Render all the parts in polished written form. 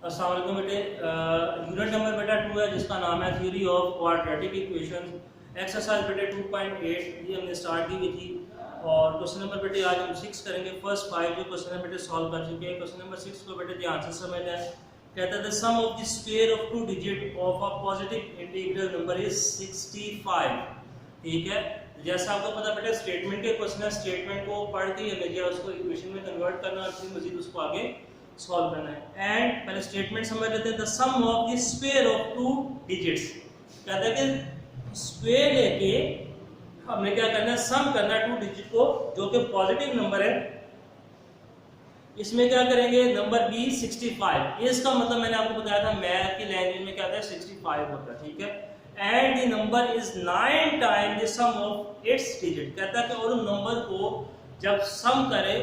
अस्सलाम वालेकुम बेटे। यूनिट नंबर बेटा 2 है जिसका नाम है theory of quadratic equations. Exercise बेटे 2.8 ये हमने स्टार्ट की हुई थी और क्वेश्चन नंबर बेटे आज हम 6 करेंगे। फर्स्ट 5 जो क्वेश्चन है बेटे सॉल्व कर चुके हैं। क्वेश्चन नंबर 6 को बेटे ध्यान से समझना है। कहता है the sum of the square of two digit of a positive integral number is 65। ठीक है, जैसा आपको पता बेटा स्टेटमेंट के क्वेश्चन है, स्टेटमेंट को पढ़ के हमें जो उसको इक्वेशन में कन्वर्ट करना और फिर मजीद उसको आगे सॉल्व करना है। एंड पहले स्टेटमेंट समझ लेते हैं। The sum of the square of two digits, कहता है कि स्क्वायर लेके हमने क्या करना है, सम करना है टू डिजिट को जो कि पॉजिटिव नंबर है। इसमें क्या करेंगे, नंबर बी 65। इसका मतलब मैंने आपको बताया था मैथ की लैंग्वेज में क्या होता है 65 होता है। ठीक है, and the number is 9 time the sum of its digit. कहता है कि और नंबर को जब सम करे,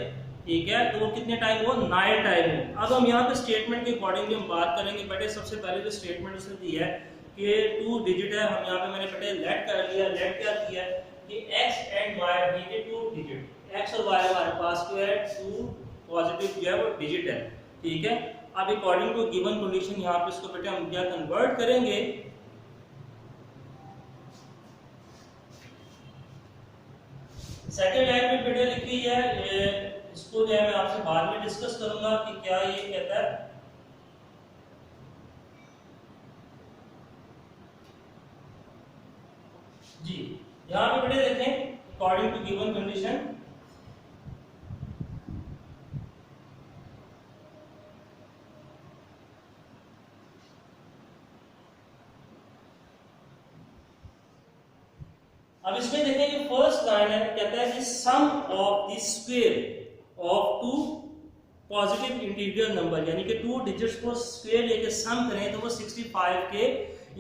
ठीक है, तो वो कितने टाइम हो, 9 टाइम हो। अब हम यहाँ पे स्टेटमेंट के अकॉर्डिंगली हम बात करेंगे। बेटे सबसे पहले जो स्टेटमेंट उसने दी है कि टू डिजिट है, हम यहाँ पे मैंने बेटे लेट कर लिया। लेट क्या किया कि x एंड y ये टू डिजिट, x और y हमारे पास जो है टू पॉजिटिव जो है वो डिजिट है। ठीक है, अब अकॉर्डिंग टू गिवन कंडीशन यहाँ पे इसको बेटे हम क्या कन्वर्ट करेंगे। सेकंड लाइन में बेटे लिखी है, इसको जो है मैं आपसे बाद में डिस्कस करूंगा कि क्या ये कहता है। जी यहां पे बेटे देखें अकॉर्डिंग टू गिवन कंडीशन, अब इसमें देखें कि फर्स्ट लाइन है, कहता है कि sum of the square of two positive integral number, यानी कि टू डिजिट्स को स्क्वायर लेके सम करें तो वो 65 के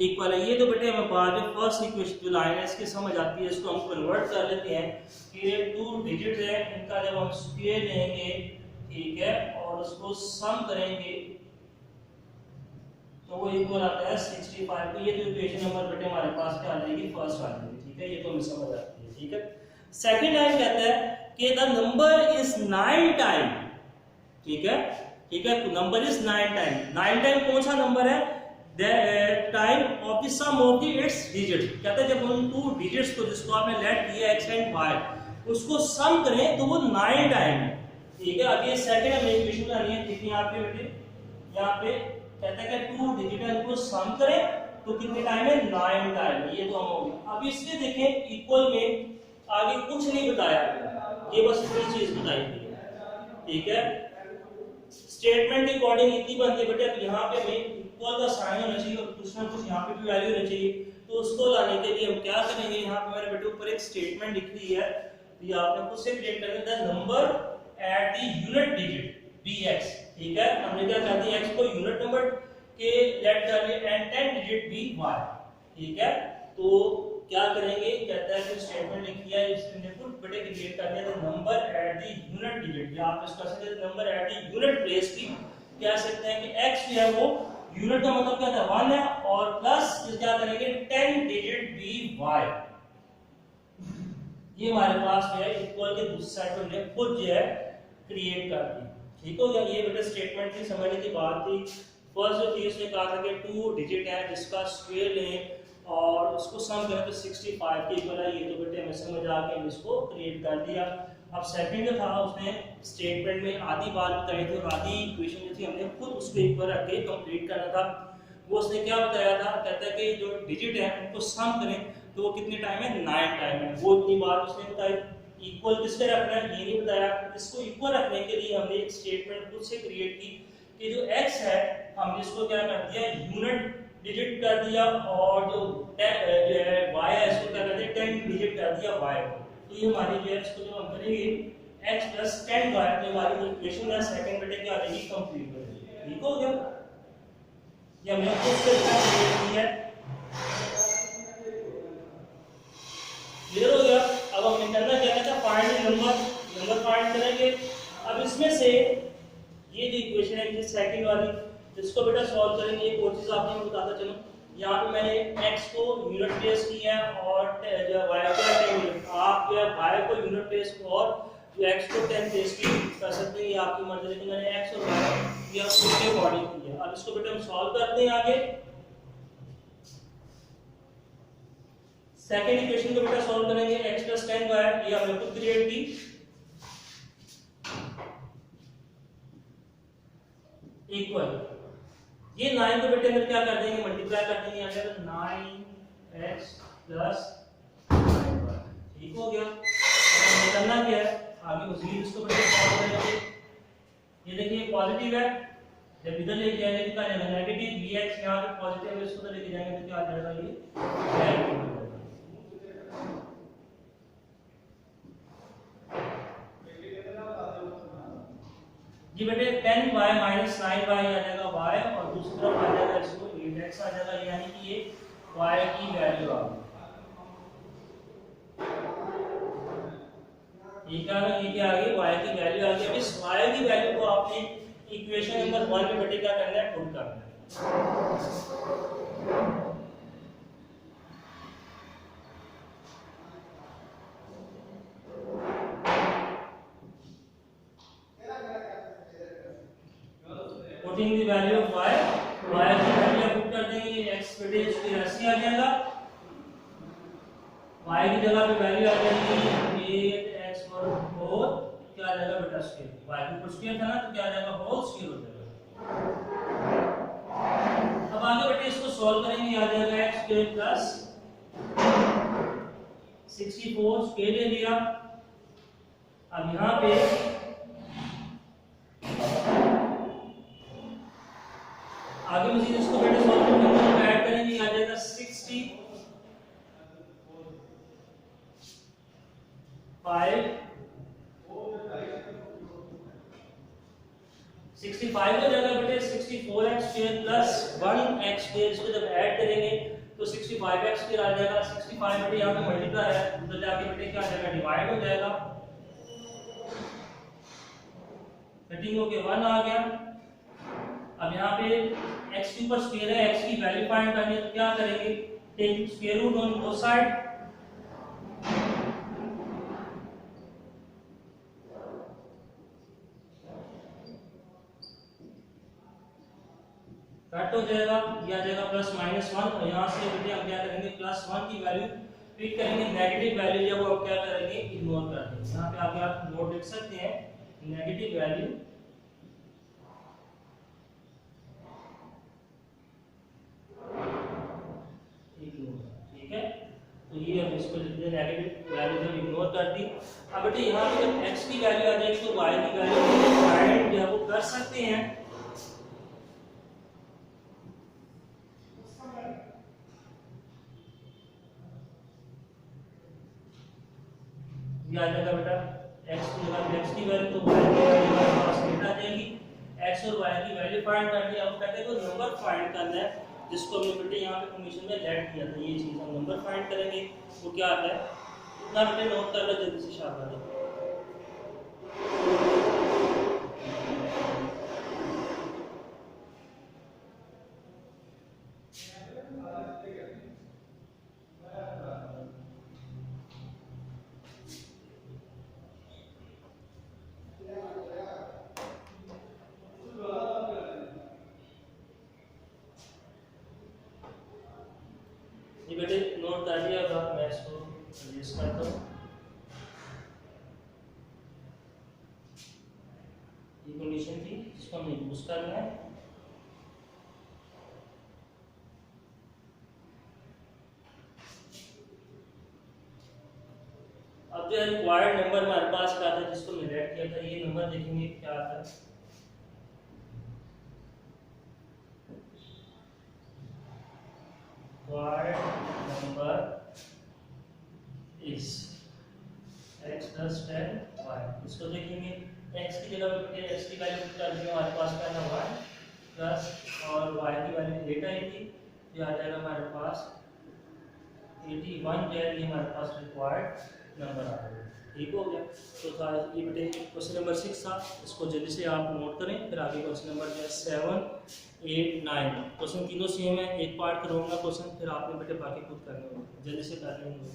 इक्वल है। ये तो बेटे हमें बाद में फर्स्ट इक्वेशन जो लाइन है इसकी समझ आती है, इसको हम कन्वर्ट कर लेते हैं कि ये टू डिजिट्स है, इनका जब हम स्क्वायर लेंगे, ठीक है, और उसको सम करेंगे तो वो इक्वल आता है 65 को। ये तो इक्वेशन नंबर बेटे हमारे पास क्या आ जाएगी, फर्स्ट आ जाएगी। ठीक है, ये तो हमें समझ आती है। ठीक है, सेकंड लाइन कहता है कि द नंबर इज 9 टाइम। ठीक है, ठीक है, नंबर इज 9 टाइम। 9 टाइम कौन सा नंबर है, the time of the sum of the its digit. कहता है जब हम टू डिजिट्स को जिसको आपने लेट किया x एंड y उसको सम करें तो वो 9 टाइम है। ठीक है, अब ये सेकंड हमें इक्वेशन बनानी है। देखिए यहाँ पे बेटे, यहाँ पे कहता है कि टू डिजिट है इनको सम करें तो कितने टाइम है, 9 टाइम। ये तो हम हो गया। अब इसमें देखें इक्वल में आगे कुछ नहीं बताया गया, ये बस इतनी चीज बताई गई है। ठीक है, स्टेटमेंट के अकॉर्डिंग इतनी बनती है बेटे। अब यहाँ पे हमें इक्वल का साइन होना चाहिए और कुछ ना कुछ यहाँ पे भी वैल्यू होनी चाहिए। तो उसको लाने के लिए हम क्या करेंगे, यहाँ पे मेरे बेटे ऊपर एक स्टेटमेंट लिख ली है, ये आपने खुद से क्रिएट करना है, the number at the unit digit bx। ठीक है, हमने क्या कर दिया, x को यूनिट नंबर के लेट कर लिया एंड 10 डिजिट by। ठीक है, तो क्या करेंगे, कहता है कि स्टेटमेंट लिखी है, इसने पुट बेटे क्रिएट कर दिया the number at the unit digit, या आप इसका सकते हैं number at the unit place भी कह सकते हैं कि x जो है वो यूनिट का मतलब क्या था 1 है, और प्लस क्या करेंगे 10 डिजिट by। ये हमारे पास जो है इक्वल के दूसरी साइड पे हमने खुद जो है क्रिएट कर दी। ठीक हो गया, ये बेटे स्टेटमेंट की समझने की बात थी। फर्स्ट जो थी उसने कहा था कि टू डिजिट है जिसका स्क्वायर लें और उसको सम करें तो 65 के इक्वल है। ये तो बेटे हमें समझ आ के हम इसको क्रिएट कर दिया। अब सेकंड जो था उसने स्टेटमेंट में आधी बात बताई थी और आधी इक्वेशन जो थी हमने खुद उसको इक्वल रख के कंप्लीट करना था। वो उसने क्या बताया था, कहता है कि जो डिजिट है उनको सम करें तो वो कितने टाइम है, 9 टाइम है। वो इतनी बात उसने बताई। इक्वल किसके रखना है ये नहीं बताया। इसको इक्वल रखने के लिए हमने एक स्टेटमेंट खुद से क्रिएट की कि जो x है हमने इसको क्या कर दिया, यूनिट डिजिट कर दिया, और जो है y है इसको क्या कर दिया, 10 डिजिट कर दिया y को। तो ये हमारी जो है इसको जब हम करेंगे x + 10y तो हमारी जो इक्वेशन है सेकंड बेटे क्या आ जाएगी, कंप्लीट हो जाएगी। ठीक हो गया, ये हमने खुद से क्रिएट की है। क्लियर हो गया। अब हमें करना क्या था, फाइंड नंबर फाइंड करेंगे। अब इसमें से ये जो इक्वेशन है ये सेकंड वाली, इसको बेटा सॉल्व करेंगे। एक और चीज आपको मैं बताता चलूं, यहाँ पे मैंने x को यूनिट प्लेस किया है और y को 10 यूनिट, आप जो है y को यूनिट प्लेस और जो x को 10 रेज़ की कर सकते हैं, ये आपकी मर्जी, लेकिन मैंने x और y ये उसके अकॉर्डिंग किया। अब इसको बेटा हम सॉल्व करते हैं आगे। सेकंड इक्वेशन को बेटा सॉल्व करेंगे, x + 10y ये हमने खुद क्रिएट की, इक्वल ये 9 को बेटे हम क्या कर देंगे, मल्टीप्लाई कर देंगे, आ जाएगा 9x + 9y। ठीक हो गया। अब करना क्या है, आगे मजीद इसको बेटे सॉल्व करेंगे। ये देखिए पॉजिटिव है, जब इधर लेके जाएंगे तो क्या आएगा नेगेटिव, bx यहां पे पॉजिटिव है, इसको तो लेके जाएंगे तो क्या आ जाएगा, ये नेगेटिव हो जाएगा। जी बेटे 10y - 9y आ जाएगा y, और दूसरी तरफ आ जाएगा इसको 8x आ जाएगा, यानी कि ये y की वैल्यू आ गई। ये क्या आ गई, y की वैल्यू आ गई। अब इस y की वैल्यू को आपने इक्वेशन नंबर 1 में बेटे क्या करना है, पुट करना है। Putting the value of y की वैल्यू पुट कर देंगे, x बेटे इसकी राशि आ जाएगा, y की जगह पे वैल्यू आ जाएगी 8x होल क्या आ जाएगा बेटा स्क्वायर, y के ऊपर स्क्वायर था ना तो क्या आ जाएगा होल स्क्वायर हो जाएगा। अब आगे बेटे इसको सॉल्व करेंगे, आ जाएगा x स्क्वायर प्लस 64 स्क्वायर ले लिया। अब यहाँ पे आगे मजीद इसको बेटे सॉल्व करके ऐड करेंगे, आ जाएगा 65 65 हो जाएगा बेटे 64x square plus 1x square, इसको जब ऐड करेंगे तो 65x स्क्वायर आ जाएगा। 65 बेटे यहाँ पे मल्टीप्लाई है, उधर जाके बेटे क्या आ जाएगा डिवाइड हो जाएगा, कटिंग होके 1 आ गया। अब यहाँ पे x के ऊपर स्क्वायर है, x की वैल्यू फाइंड करनी है तो क्या करेंगे, take square root on both side, कट हो जाएगा, ये आ जाएगा प्लस -1, और यहाँ से बेटे हम क्या करेंगे +1 की वैल्यू पिक करेंगे, नेगेटिव वैल्यू जब वो क्या करेंगे इग्नोर कर देंगे। यहाँ पे आगे आप नोट लिख सकते हैं नेगेटिव वैल्यू इग्नोर, ठीक है। तो ये हम इसको लिख दें नेगेटिव वैल्यू जब इग्नोर कर दी। अब बेटे यहाँ पे जब x की वैल्यू आ जाएगी तो y की वैल्यू फाइंड जो है वो कर सकते हैं। ये आ जाएगा बेटा x की जगह x की वैल्यू तो y की वैल्यू हमारे पास आ जाएगी, x और y की वैल्यू फाइंड करनी है। अब कहते हैं को नंबर फाइंड करना है, जिसको हमने बेटे यहाँ पे फंक्शन में लेट किया था, ये चीज हम नंबर फाइंड करेंगे। वो क्या आता है इतना बेटे नोट कर लो जल्दी से शाबाश। ये बेटे नोट कर लिया, अब मैं इसको रिलीज करता हूँ। ये कंडीशन थी जिसको हमने यूज करना है। अब जो रिक्वायर्ड नंबर हमारे पास क्या था जिसको हमने रेड किया था, ये नंबर देखेंगे क्या आता है। required number is x plus 10y। इसको देखेंगे x की जगह पे x की वैल्यू कर देंगे, हमारे पास क्या है y प्लस और y की वैल्यू 8 आई थी, ये आ जाएगा हमारे पास 81 जो है ये हमारे पास रिक्वायर्ड नंबर आ गया। ठीक हो गया। तो था ये बेटे क्वेश्चन नंबर 6 था, इसको जल्दी से आप नोट करें। फिर आगे क्वेश्चन नंबर जो है 7, 8, 9 क्वेश्चन तीनों सेम है, एक पार्ट करूँगा क्वेश्चन, फिर आपने बेटे बाकी खुद करने होंगे, जल्दी से कर लेंगे।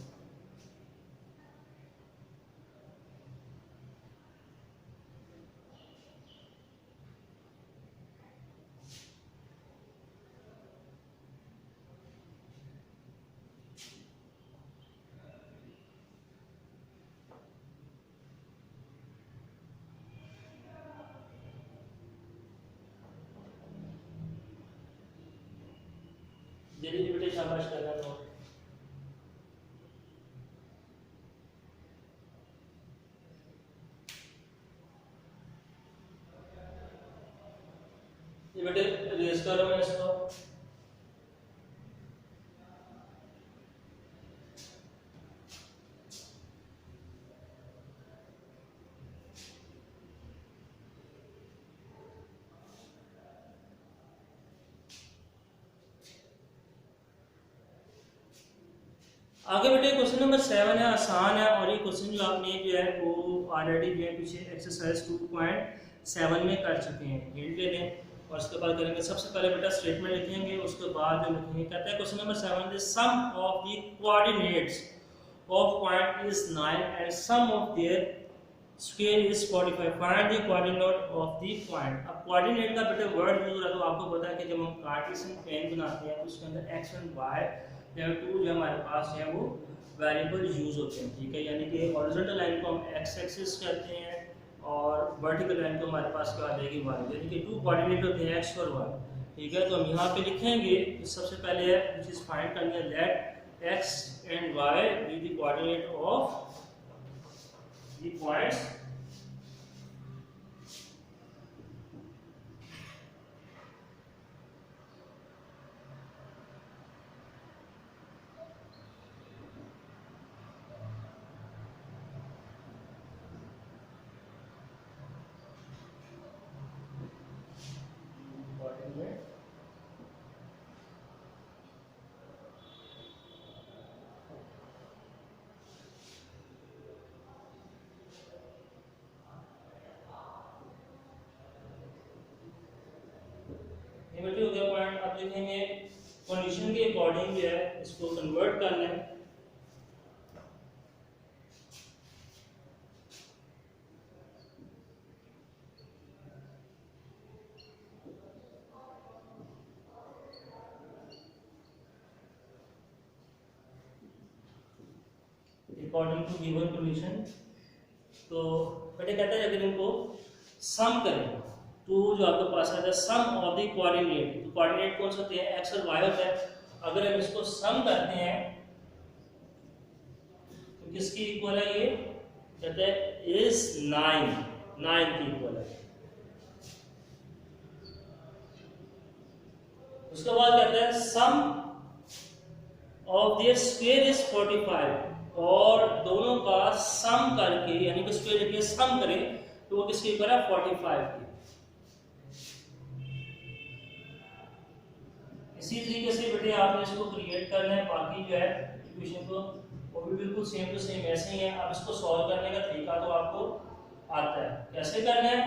जल्दी जल्दी बेटे शाबाश करना नोट। ये बेटे रेस करो मैं इसको। आगे बेटे क्वेश्चन नंबर 7 है, आसान है और ये क्वेश्चन जो आपने जो है वो ऑलरेडी जो है पीछे एक्सरसाइज 2.7 में कर चुके हैं। हिंट ले लें और उसके बाद करेंगे। सबसे पहले बेटा स्टेटमेंट लिखेंगे, उसके बाद जो लिखेंगे कहता है question number 7 the sum of the coordinates of point is 9 and sum of their square is 45, find the coordinate of the point. अब कोऑर्डिनेट का बेटा वर्ड यूज हो रहा है तो आपको पता है कि जब हम कार्टेशियन प्लेन बनाते हैं तो उसके अंदर एक्स एंड वाई टू जो हमारे पास है वो वेरिएबल यूज होते हैं, ठीक है। यानी कि हॉरिजॉन्टल लाइन को हम एक्स एक्सिस कहते हैं और वर्टिकल लाइन को हमारे पास क्या आ जाएगी वाई, यानी कि टू कोऑर्डिनेट होते हैं एक्स और वाई, ठीक है। तो हम यहाँ पे लिखेंगे तो सबसे पहले है व्हिच इज फाइंड करनी है let x and y be the coordinate of the points हो गया पॉइंट। अब लिखेंगे कंडीशन के अकॉर्डिंग जो है इसको कन्वर्ट करना है। According to given condition. तो बेटे कहता है अगर इनको सम करें तो जो आपके पास आता है सम ऑफ द कोऑर्डिनेट, तो कोऑर्डिनेट कौन से होते हैं एक्स और वाई होता है। अगर हम इसको सम करते हैं तो किसकी इक्वल है, ये कहते हैं इज 9 की इक्वल है। उसके बाद कहता है सम ऑफ देयर स्क्वायर इज 45 और दोनों का सम करके यानी कि स्क्वायर लेके सम करें तो वो किसकी इक्वल है 45 की। इसी तरीके से बेटे आपने इसको क्रिएट करना है, बाकी जो है इक्वेशन को वो भी बिल्कुल सेम टू सेम ऐसे ही है। अब इसको सॉल्व करने का तरीका तो आपको आता है, कैसे करना है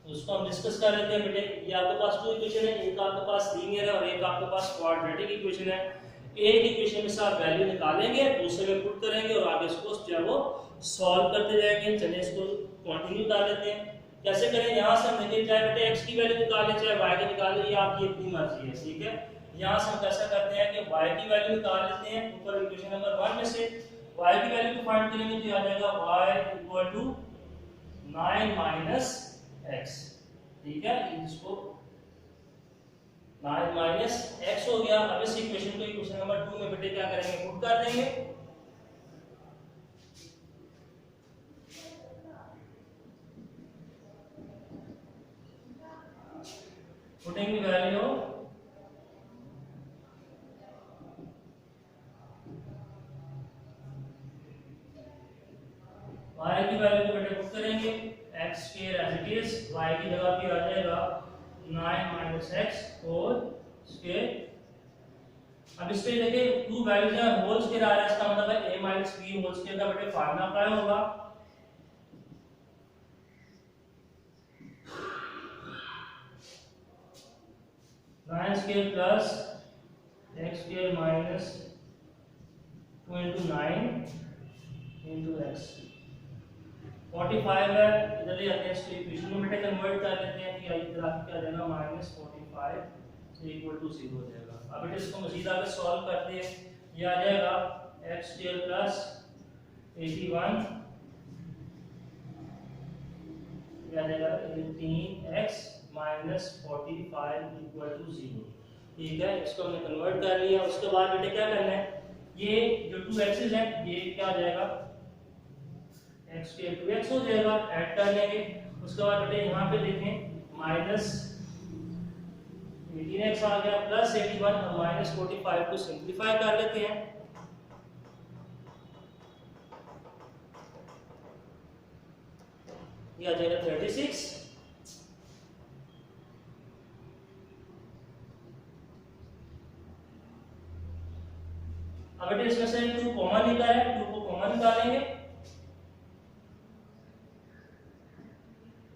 तो उसको हम डिस्कस कर लेते हैं। बेटे ये आपके पास दो इक्वेशन है, एक आपके पास लीनियर है और एक आपके पास क्वाड्रेटिक इक्वेशन है। एक इक्वेशन में से आप वैल्यू निकालेंगे, दूसरे में पुट करेंगे और आगे इसको जो है वो सॉल्व करते जाएंगे। चलिए इसको कंटिन्यू कर लेते हैं। कैसे करें, यहाँ से हम देखें चाहे बेटे x की वैल्यू निकालें चाहे y की निकालें, ये आपकी अपनी मर्जी है, ठीक है। यहाँ से हम कैसा करते हैं कि y की वैल्यू निकाल लेते हैं ऊपर इक्वेशन नंबर 1 में से। y की वैल्यू को फाइंड करेंगे तो आ जाएगा y equal to 9 minus x, ठीक है। इसको 9 माइनस x हो गया। अब इस इक्वेशन को इक्वेशन नंबर 2 में बेटे क्या करेंगे पुट कर देंगे। putting the value of y की वैल्यू को बेटे पुट करेंगे x square as it is, y की जगह पे आ जाएगा 9 माइनस x होल स्क्वायर। अब इस पे देखिए टू वैल्यूज है, होल स्क्वायर आ रहा है, इसका मतलब है a minus b whole square का बेटे फार्मूला क्या होगा 9 square plus x square minus 2 into 9 into x 45 है। इधर ले आते हैं इसको इक्वेशन में बेटे कन्वर्ट कर लेते हैं कि इधर आपको क्या देना माइनस 45 से इक्वल टू 0 हो जाएगा। अब बेटे इसको मजीद आगे सॉल्व करते हैं, ये आ जाएगा x स्क्वायर प्लस 81 ये आ जाएगा 18x माइनस 45 इक्वल टू 0। ठीक है, इसको हमने कन्वर्ट कर लिया। उसके बाद बेटे क्या करना है, ये जो 2 एक्सिस है ये क्या हो जाएगा, x के 2x हो जाएगा, ऐड कर लेंगे। उसके बाद बेटे यहाँ पे देखें माइनस 18x आ गया प्लस 81 और माइनस 45 को सिंप्लीफाई कर लेते हैं। ये आ जाएगा 36। अब बेटे इसमें से 2 कॉमन निकाला है, 2 को कॉमन निकालेंगे,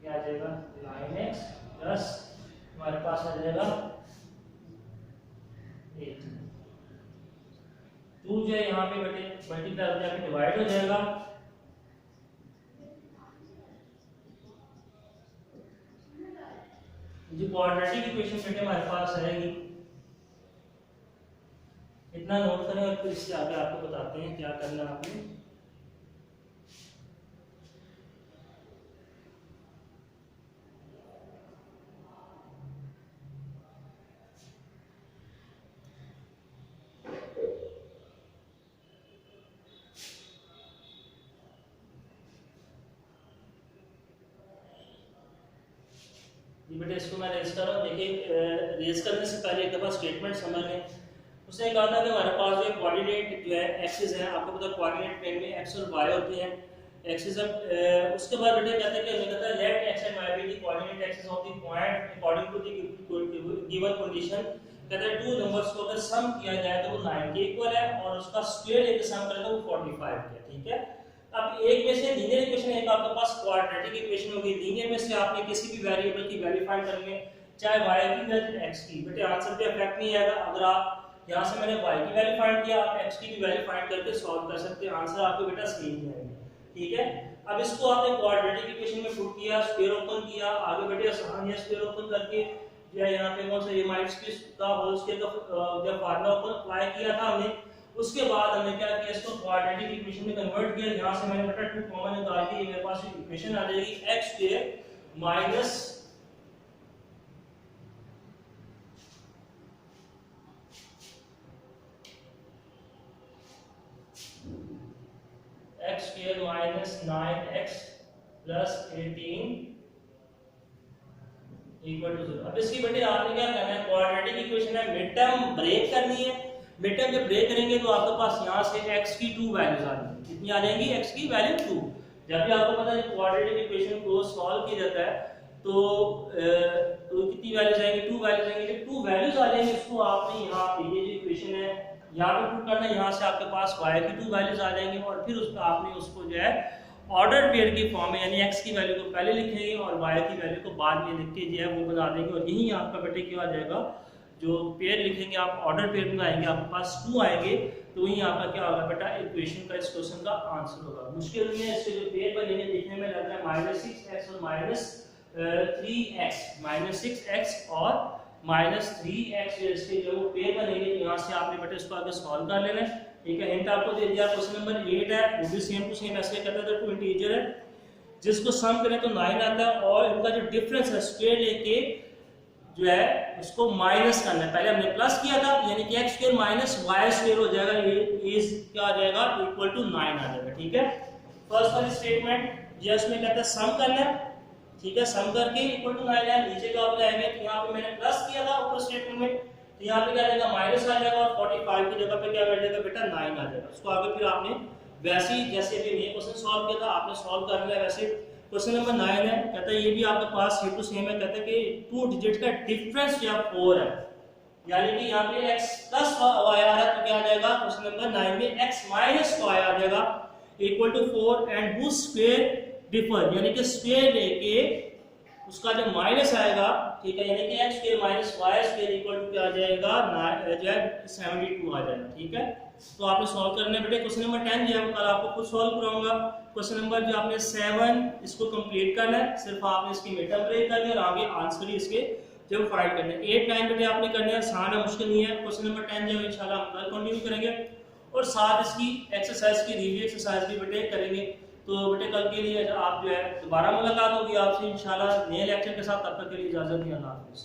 क्या आ जाएगा 9x प्लस हमारे पास आ जाएगा 8। 2 जो है यहाँ पे बेटे मल्टीप्लाई हो जाकर डिवाइड हो जाएगा। जो क्वाड्रेटिक इक्वेशन बेटे हमारे पास रहेगी, इतना नोट करें और फिर इससे आगे आपको बताते हैं क्या करना है आपने। ये बेटे इसको मैं रेज कर रहा हूँ। देखिए रेज करने से पहले एक दफा स्टेटमेंट समझ लें। उसने कहा था कि हमारे पास जो कोऑर्डिनेट जो है एक्सिस है, आपको पता है कोऑर्डिनेट प्लेन में एक्स और वाई होती हैं एक्सिस। उसके बाद बेटे कहते हैं कि हमें कहता है let x and y be the coordinate axis of the point according to the given condition. कहता है 2 नंबर्स को अगर सम किया जाए तो वो 9 के इक्वल है और उसका स्क्वायर लेके सम करें तो वो 45 है। ठीक है, अब एक में से लीनियर इक्वेशन, एक आपके पास क्वाड्रेटिक इक्वेशन होगी। लीनियर में से आपने किसी भी वेरिएबल की वैल्यू फाइंड करनी है, चाहे y की या x की, बेटे आंसर पे इफेक्ट नहीं आएगा। अगर आप यहां से मैंने y की वैल्यू फाइंड किया, आप x की भी वैल्यू फाइंड करके सॉल्व कर सकते हैं, आंसर आपको बेटा सेम ही आएगा। ठीक है, अब इसको आपने क्वाड्रेटिक इक्वेशन में पुट किया, स्क्वायर ओपन किया, आगे बेटे आसान है स्क्वायर ओपन करके या यहां पे कौन सा ये माइनस का होल स्क्वायर का जब फार्मूला ओपन अप्लाई किया था हमने, उसके बाद हमने क्या किया, इसको क्वाड्रेटिक इक्वेशन में कन्वर्ट किया। यहां से मैंने बेटा 2 कॉमन निकाल के मेरे पास इक्वेशन आ जाएगी x square minus x square minus 9x plus 18 equal to 0। अब इसकी बेटे आपने क्या करना है, क्वाड्रेटिक इक्वेशन है, मिड टर्म ब्रेक करनी है। मिड टर्म जब ब्रेक करेंगे तो आपके पास यहाँ से x की 2 वैल्यूज आ जाएंगी। कितनी आ जाएंगी, x की वैल्यू 2। जब भी आपको पता है क्वाड्रेटिक इक्वेशन को सॉल्व किया जाता है तो कितनी वैल्यूज आएंगी, 2 वैल्यूज आएंगी। जब 2 वैल्यूज आ जाएंगी उसको आपने यहाँ पे ये जो इक्वेशन है यहाँ पे पुट करना है, यहाँ से आपके पास y की 2 वैल्यूज आ जाएंगी और फिर उसका आपने उसको जो है ऑर्डर पेयर की फॉर्म में, यानी x की वैल्यू को पहले लिखेंगे और y की वैल्यू को बाद में लिख के जो है वो बना देंगे और यही आपका बेटे क्या आ जाएगा, जो पेयर लिखेंगे आप ऑर्डर पेयर में आएंगे, आपके पास 2 आएंगे तो वही आपका क्या होगा बेटा इक्वेशन का, इस क्वेश्चन का आंसर होगा। मुश्किल नहीं है, इसके जो पेयर बनेंगे देखने में लग रहा है -6x और -3x, -6x और -3x इसके जो पेयर बनेंगे तो यहाँ से आपने बेटा इसको आगे सॉल्व कर लेना है। ठीक है, हिंट आपको दे दिया, क्वेश्चन नंबर 8 है, वो भी सेम टू सेम ऐसे कहता था, 2 इंटीजर है जिसको सम करें तो 9 आता है और इनका जो डिफरेंस है स्क्वायर लेके जो है उसको माइनस करना है। पहले हमने प्लस किया था यानी कि x square minus y square हो जाएगा, ये इज क्या आ जाएगा इक्वल टू 9 आ जाएगा। ठीक है, फर्स्ट वाली स्टेटमेंट यस में कहता है सम करना है। ठीक है, सम करके इक्वल टू 9 है, नीचे का आप जाएंगे तो यहाँ पे मैंने प्लस किया था ऊपर स्टेटमेंट में, तो यहाँ पे क्या आ जाएगा माइनस आ जाएगा और 45 की जगह पे क्या कर देगा बेटा 9 आ जाएगा। उसको आगे फिर आपने वैसे ही जैसे अभी ये क्वेश्चन सॉल्व किया था आपने सॉल्व कर लिया वैसे। क्वेश्चन नंबर 9 है, कहता है ये भी आपके पास सेम टू सेम है, कहता है कि 2 डिजिट का डिफरेंस या 4 है, यानी कि यहाँ पे x प्लस y आ रहा है तो क्या आ जाएगा क्वेश्चन नंबर 9 में x माइनस y आ जाएगा equal to 4 and whose square differ, यानी कि स्क्वायर लेके उसका जो माइनस आएगा, ठीक है, यानी कि x square minus y square equal to क्या आ जाएगा जो है 72 आ जाएगा। ठीक है, तो आपने सॉल्व करना है बेटे। क्वेश्चन नंबर 10 जो है कल आपको खुद सॉल्व कराऊंगा। क्वेश्चन नंबर जो आपने 7 इसको कंप्लीट करना है, सिर्फ आपने इसकी मिड टर्म ब्रेक करनी है और आगे आंसर ही इसके जब फाइंड करना है। 8 9 बेटे आपने करना है, आसान है, मुश्किल नहीं है। क्वेश्चन नंबर 10 जो इंशाल्लाह हम कल कंटिन्यू करेंगे और साथ इसकी एक्सरसाइज की रिव्यू एक्सरसाइज भी बेटे करेंगे। तो बेटे कल के लिए आप जो है दोबारा मुलाकात होगी आपसे इंशाल्लाह नए लेक्चर के साथ, तब तक के लिए इजाजत दी, अल्लाह हाफिज़।